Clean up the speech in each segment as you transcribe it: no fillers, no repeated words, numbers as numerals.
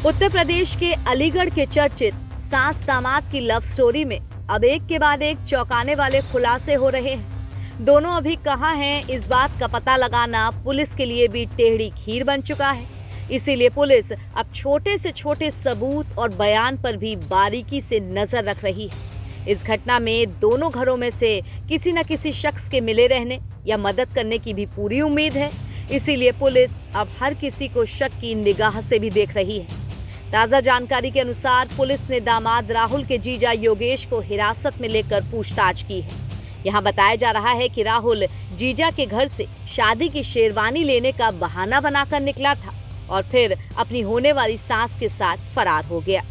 उत्तर प्रदेश के अलीगढ़ के चर्चित सास दामाद की लव स्टोरी में अब एक के बाद एक चौंकाने वाले खुलासे हो रहे हैं। दोनों अभी कहाँ हैं, इस बात का पता लगाना पुलिस के लिए भी टेढ़ी खीर बन चुका है। इसीलिए पुलिस अब छोटे से छोटे सबूत और बयान पर भी बारीकी से नजर रख रही है। इस घटना में दोनों घरों में से किसी न किसी शख्स के मिले रहने या मदद करने की भी पूरी उम्मीद है। इसीलिए पुलिस अब हर किसी को शक की निगाह से भी देख रही है। ताजा जानकारी के अनुसार पुलिस ने दामाद राहुल के जीजा योगेश को हिरासत में लेकर पूछताछ की है। यहाँ बताया जा रहा है कि राहुल जीजा के घर से शादी की शेरवानी लेने का बहाना बनाकर निकला था और फिर अपनी होने वाली सास के साथ फरार हो गया।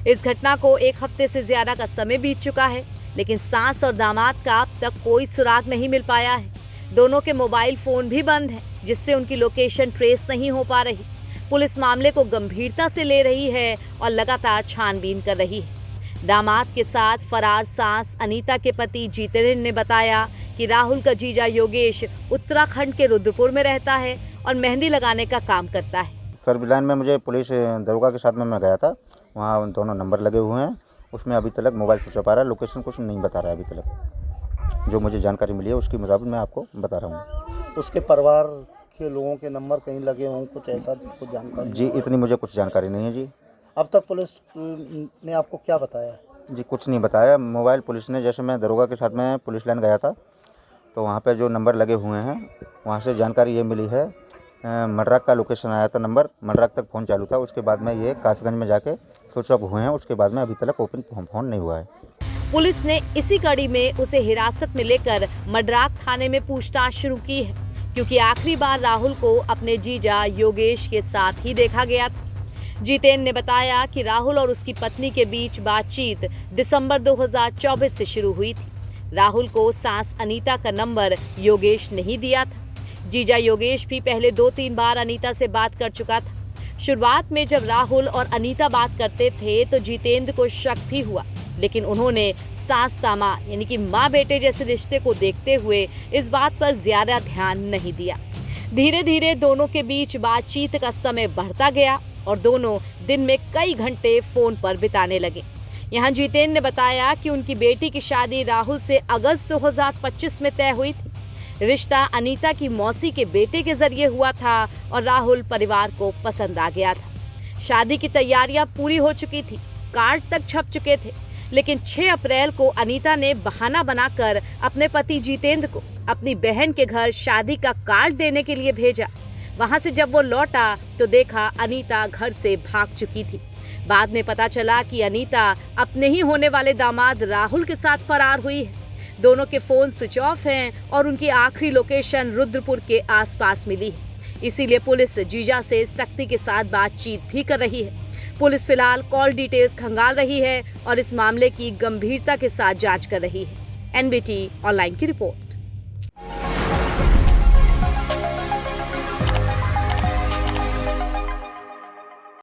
इस घटना को एक हफ्ते से ज्यादा का समय बीत चुका है, लेकिन सास और दामाद का अब तक कोई सुराग नहीं मिल पाया है। दोनों के मोबाइल फोन भी बंद हैं, जिससे उनकी लोकेशन ट्रेस नहीं हो पा रही। पुलिस मामले को गंभीरता से ले रही है और लगातार छानबीन कर रही है। दामाद के साथ फरार सास अनीता के पति जितेंद्र ने बताया कि राहुल का जीजा योगेश उत्तराखंड के रुद्रपुर में रहता है और मेहंदी लगाने का काम करता है। सर्विलाइन में मुझे पुलिस दरोगा के साथ में मैं गया था, वहाँ दोनों नंबर लगे हुए हैं। उसमें अभी तक मोबाइल स्विच ऑफ आ रहा है, लोकेशन कुछ नहीं बता रहा है अभी तक। जो मुझे जानकारी मिली है उसके मुताबिक मैं आपको बता रहा हूँ। उसके परिवार के लोगों के नंबर कहीं लगे हों, कुछ ऐसा कुछ जानकारी? जी इतनी मुझे कुछ जानकारी नहीं है जी। अब तक पुलिस ने आपको क्या बताया? जी कुछ नहीं बताया। मोबाइल पुलिस ने, जैसे मैं दरोगा के साथ में पुलिस लाइन गया था तो वहाँ पे जो नंबर लगे हुए हैं वहाँ से जानकारी ये मिली है, मडराक का लोकेशन आया था, नंबर मडराक तक फ़ोन चालू था। उसके बाद में ये कासगंज में जाके स्विच ऑफ हुए हैं। उसके बाद में अभी तक ओपन फ़ोन नहीं हुआ है। पुलिस ने इसी कड़ी में उसे हिरासत में लेकर मडराक थाने में पूछताछ शुरू की है, क्योंकि आखिरी बार राहुल को अपने जीजा योगेश के साथ ही देखा गया था। जितेंद्र ने बताया कि राहुल और उसकी पत्नी के बीच बातचीत दिसंबर 2024 से शुरू हुई थी। राहुल को सास अनीता का नंबर योगेश नहीं दिया था। जीजा योगेश भी पहले 2-3 बार अनीता से बात कर चुका था। शुरुआत में जब राहुल और अनीता बात करते थे तो जितेंद्र को शक भी हुआ, लेकिन उन्होंने सास दामाद यानी कि माँ बेटे जैसे रिश्ते को देखते हुए इस बात पर ज्यादा ध्यान नहीं दिया। धीरे धीरे दोनों के बीच बातचीत का समय बढ़ता गया और दोनों दिन में कई घंटे फोन पर बिताने लगे। यहाँ जितेंद्र ने बताया कि उनकी बेटी की शादी राहुल से अगस्त 2025 में तय हुई थी। रिश्ता अनीता की मौसी के बेटे के जरिए हुआ था और राहुल परिवार को पसंद आ गया था। शादी की तैयारियां पूरी हो चुकी थी, कार्ड तक छप चुके थे, लेकिन 6 अप्रैल को अनीता ने बहाना बनाकर अपने पति जितेंद्र को अपनी बहन के घर शादी का कार्ड देने के लिए भेजा। वहां से जब वो लौटा तो देखा अनीता घर से भाग चुकी थी। बाद में पता चला कि अनीता अपने ही होने वाले दामाद राहुल के साथ फरार हुई है। दोनों के फोन स्विच ऑफ हैं और उनकी आखिरी लोकेशन रुद्रपुर के आसपास मिली है। इसीलिए पुलिस जीजा से सख्ती के साथ बातचीत भी कर रही है। पुलिस फिलहाल कॉल डिटेल्स खंगाल रही है और इस मामले की गंभीरता के साथ जांच कर रही है। एनबीटी ऑनलाइन की रिपोर्ट।